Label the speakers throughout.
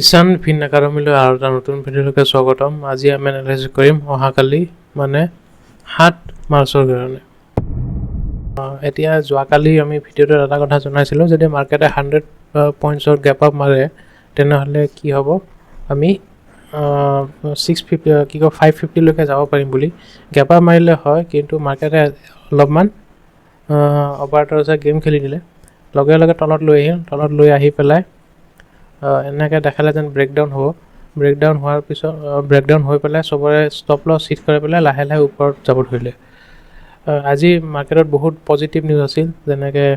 Speaker 1: কিষাণ ভিন একাডেমীলৈ আৰু এটা নতুন ভিডিঅ'লৈকে স্বাগতম। আজি আমি এনালাইচিছ কৰিম অহাকালি মানে 7 মাৰ্চৰ কাৰণে। এতিয়া যোৱাকালি আমি ভিডিঅ'টোত এটা কথা জনাইছিলোঁ, যদি মাৰ্কেটে 100 পইণ্টছৰ গেপ আপ মাৰে তেনেহ'লে কি হ'ব, আমি 550 লৈকে যাব পাৰিম বুলি। গেপ আপ মাৰিলে হয়, কিন্তু মাৰ্কেটে অলপমান অপাৰেটৰ্ছে গেম খেলি দিলে, লগে লগে তলত লৈ আহি পেলাই এনেকৈ দেখালে যেন ব্ৰেকডাউন হ'ব। ব্ৰেকডাউন হোৱাৰ পিছত ব্ৰেকডাউন হৈ পেলাই চবৰে ষ্টপ লছ হিট কৰি পেলাই লাহে লাহে ওপৰত যাব ধৰিলে। আজি মাৰ্কেটত বহুত পজিটিভ নিউজ আছিল, যেনেকৈ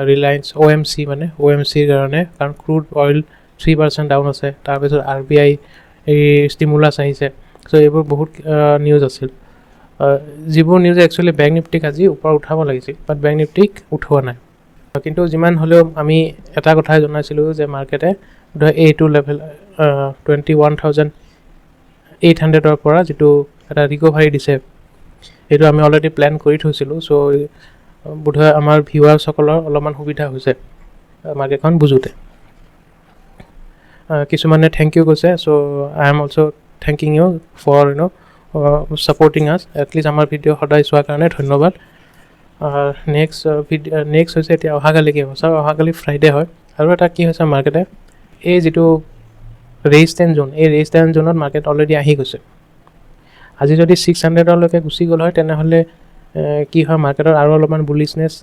Speaker 1: ৰিলায়েন্স OMCৰ কাৰণে, কাৰণ ক্ৰুড অইল 3% ডাউন আছে। তাৰপিছত RBI এই ষ্টিমুলাছ আহিছে। চ' এইবোৰ বহুত নিউজ আছিল, যিবোৰ নিউজ একচুৱেলি বেংক নিফটিক আজি ওপৰত উঠাব লাগিছিল, বাট বেংক নিফটিক উঠোৱা নাই। কিন্তু যিমান হ'লেও আমি এটা কথাই জনাইছিলোঁ যে মাৰ্কেটে এইটো লেভেল 21,800ৰ পৰা যিটো এটা ৰিকভাৰী দিছে, এইটো আমি অলৰেডি প্লেন কৰি থৈছিলোঁ। চ' বোধহয় আমাৰ ভিউৱাৰ্ছসকলৰ অলপমান সুবিধা হৈছে মাৰ্কেটখন বুজোতে। কিছুমানে থেংক ইউ কৈছে, so' I am also' thanking you for supporting us. At least আমাৰ ভিডিঅ' সদায় চোৱাৰ কাৰণে ধন্যবাদ। নেক্সট হৈছে এতিয়া অহাকালি কি হ'ব ছাৰ, অহাকালি ফ্ৰাইডে হয়। আৰু এটা কি হৈছে, মাৰ্কেটে এই যিটো ৰেজিষ্টেঞ্চ জোন, এই ৰেজিষ্টেঞ্চ জোনত মাৰ্কেট অলৰেডি আহি গৈছে। আজি যদি 600লৈকে গুচি গ'ল হয়, তেনেহ'লে কি হয়, মাৰ্কেটৰ আৰু অলপমান বুলিছনেছ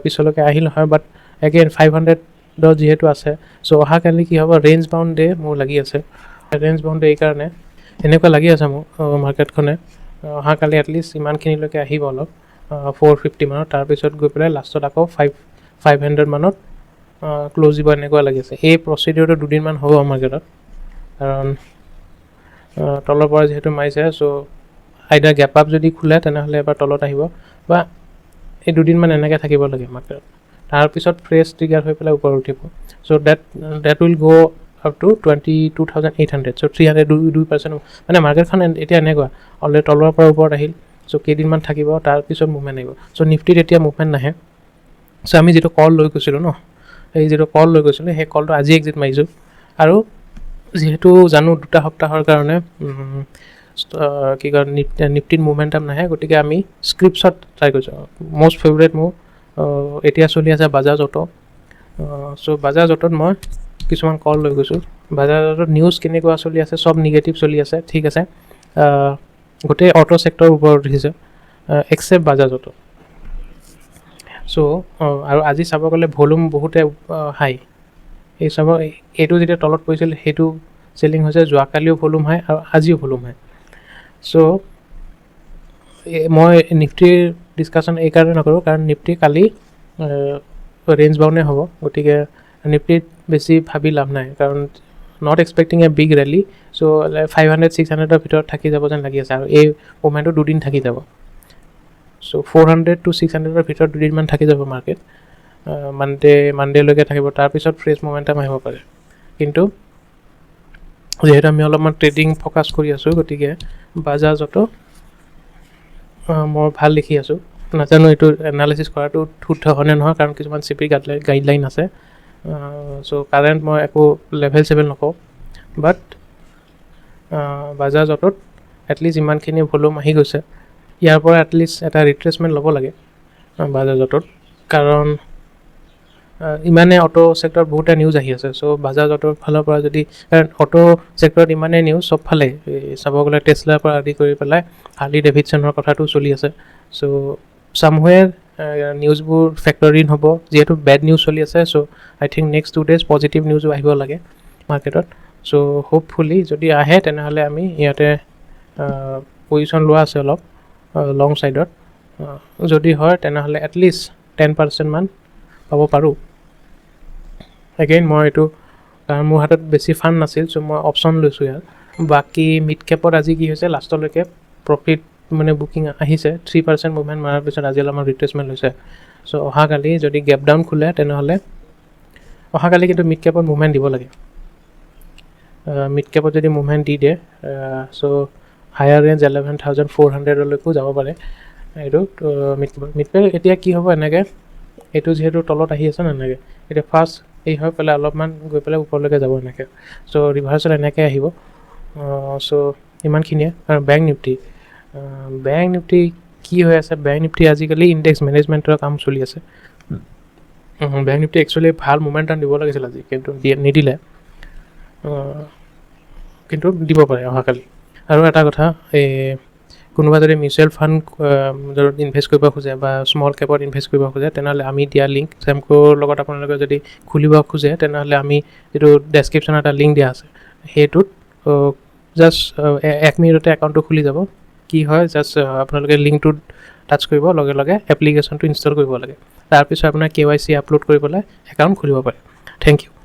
Speaker 1: পিছলৈকে আহিল হয়। বাট এগেইন 500 যিহেতু আছে, চ' অহাকালি কি হ'ব, ৰেঞ্জ বাউণ্ড ডে মোৰ লাগি আছে। ৰেঞ্জ বাউণ্ড ডে এইকাৰণে এনেকুৱা লাগি আছে মোৰ মাৰ্কেটখনে অহাকালি এটলিষ্ট ইমানখিনিলৈকে আহিব, অলপ 450 মানত, তাৰপিছত গৈ পেলাই লাষ্টত আকৌ 500 মানত ক্ল'জ দিব, এনেকুৱা লাগি আছে। এই প্ৰচিডিউৰটো দুদিনমান হ'ব মাৰ্কেটত, কাৰণ তলৰ পৰা যিহেতু মাৰিছে। চ' আইদাৰ গেপ আপ যদি খোলে তেনেহ'লে এবাৰ তলত আহিব, বা এই দুদিনমান এনেকৈ থাকিব লাগে মাৰ্কেটত, তাৰপিছত ফ্ৰেছ ট্ৰিগাৰ হৈ পেলাই ওপৰত উঠিব। So' that will go' up to 22,800। So' 2% মানে মাৰ্কেটখন এতিয়া এনেকুৱা, অলৰেডি তলৰ পৰা ওপৰত আহিল। চ' কেইদিনমান থাকিব, তাৰপিছত মুভমেণ্ট আহিব। চ' নিফটিত এতিয়া মুভমেণ্ট নাহে। চ' আমি যিটো কল লৈ গৈছিলোঁ সেই কলটো আজি এক্সিট মাৰিছোঁ। আৰু যিহেতু জানো 2 সপ্তাহৰ কাৰণে কি কয় নিফটিত মুভমেণ্টাম নাহে, গতিকে আমি স্ক্ৰিপছত ট্ৰাই কৰিছোঁ। মষ্ট ফেভৰেট মোৰ এতিয়া চলি আছে বাজাজ অটো। চ' বাজাজ অটোত মই কিছুমান কল লৈ গৈছোঁ। বাজাজ অটোত নিউজ কেনেকুৱা চলি আছে, চব নিগেটিভ চলি আছে, ঠিক আছে। গোটেই অটো ছেক্টৰৰ ওপৰত উঠিছে এক্সেপ্ট বাজাজ অটো। চ' আৰু আজি চাব গ'লে ভলিউম বহুতে হাই। এইটো যেতিয়া তলত পৰিছিল সেইটো চেলিং হৈছে, যোৱাকালিও ভলিউম হাই আৰু আজিও ভলিউম হাই। চ' মই নিফটিৰ ডিছকাশ্যন এইকাৰণে নকৰোঁ, কাৰণ নিফটি কালি ৰেঞ্জ বাউণ্ডে হ'ব, গতিকে নিফটিত বেছি ভাবি লাভ নাই, কাৰণ not expecting a big rally. So' 500-600ৰ ভিতৰত থাকি যাব যেন লাগি আছে, আৰু এই মুভমেণ্টটো দুদিন থাকি যাব। চ' 400 to 600ৰ ভিতৰত দুদিনমান থাকি যাব মাৰ্কেট, মানডেলৈকে থাকিব, তাৰপিছত ফ্ৰেছ মোমেণ্টাম আহিব পাৰে। কিন্তু যিহেতু আমি অলপমান ট্ৰেডিং ফ'কাছ কৰি আছোঁ, গতিকে বাজাজ অটো মই ভাল লিখি আছোঁ। নাজানো এইটো এনালাইচিছ কৰাটো শুদ্ধ হয়নে নহয়, কাৰণ কিছুমান CP গাইডলাইন আছে। চ' কাৰেণ্ট মই একো লেভেল নকওঁ, বাট বাজাজ অটোত এটলিষ্ট ইমানখিনি ভলিউম আহি গৈছে, ইয়াৰ পৰা এটলিষ্ট এটা ৰিট্ৰেচমেণ্ট ল'ব লাগে বাজাজ অটোত, কাৰণ ইমানে অটো ছেক্টৰত বহুতে নিউজ আহি আছে। চ' বাজাজ অটোৰ ফালৰ পৰা যদি, কাৰণ অটো ছেক্টৰত ইমানেই নিউজ চবফালে চাব গ'লে, টেছলাৰ পৰা আদি কৰি পেলাই হাৰ্লি ডেভিডছনৰ কথাটো চলি আছে। চ' চামৱেৰ নিউজবোৰ ফেক্টৰ ইন হ'ব, যিহেতু বেড নিউজ চলি আছে। চ' আই থিংক নেক্সট 2 days পজিটিভ নিউজো আহিব লাগে মাৰ্কেটত। চ' হোপফুলি যদি আহে তেনেহ'লে আমি ইয়াতে পজিশ্যন লোৱা আছে অলপ লং ছাইডত। যদি হয় তেনেহ'লে এটলিষ্ট 10% মান পাব পাৰোঁ। এগেইন মই এইটো, কাৰণ মোৰ হাতত বেছি ফাণ্ড নাছিল, চ' মই অপশ্যন লৈছোঁ ইয়াত। বাকী মিড কেপত আজি কি হৈছে, লাষ্টলৈকে প্ৰফিট মানে বুকিং আহিছে, 3% মুভমেণ্ট মৰাৰ পিছত আজি অলপমান ৰিট্ৰেচমেণ্ট হৈছে। চ' অহাকালি যদি গেপ ডাউন খোলে তেনেহ'লে অহাকালি কিন্তু মিড কেপত মুভমেণ্ট দিব লাগে। মিড কেপত যদি মুভমেণ্ট দি দিয়ে, চ' হায়াৰ ৰেঞ্জ 11,400লৈকেও যাব পাৰে এইটো মিড কেপ। এতিয়া কি হ'ব, এনেকৈ এইটো যিহেতু তলত আহি আছে ন, এনেকৈ এতিয়া ফাৰ্ষ্ট এই হৈ পেলাই অলপমান গৈ পেলাই ওপৰলৈকে যাব এনেকৈ চ' ৰিভাৰ্চেল এনেকৈ আহিব চ' ইমানখিনিয়ে আৰু বেংক নিফটি কি হৈ আছে বেংক নিফটি আজিকালি ইণ্ডেক্স মেনেজমেণ্টৰ কাম চলি আছে বেংক নিফটি একচুৱেলি ভাল মোমেণ্টাম দিব লাগিছিল আজি কিন্তু নিদিলে কিন্তু দিব পাৰে অহাকালি আৰু এটা কথা এই কোনোবা যদি মিউচুৱেল ফাণ্ড য'ত ইনভেষ্ট কৰিব খোজে বা স্মল কেপত ইনভেষ্ট কৰিব খোজে তেনেহ'লে আমি দিয়া লিংক চেমকোৰ লগত আপোনালোকে যদি খুলিব খোজে তেনেহ'লে আমি যিটো ডেছক্ৰিপশ্যনত এটা লিংক দিয়া আছে সেইটোত জাষ্ট 1 মিনিটতে একাউণ্টটো খুলি যাব কি হয় জাষ্ট আপোনালোকে লিংকটোত টাচ কৰিব লগে লগে এপ্লিকেশ্যনটো ইনষ্টল কৰিব লাগে তাৰপিছত আপোনাৰ KYC আপলোড কৰি পেলাই একাউণ্ট খুলিব পাৰে থেংক ইউ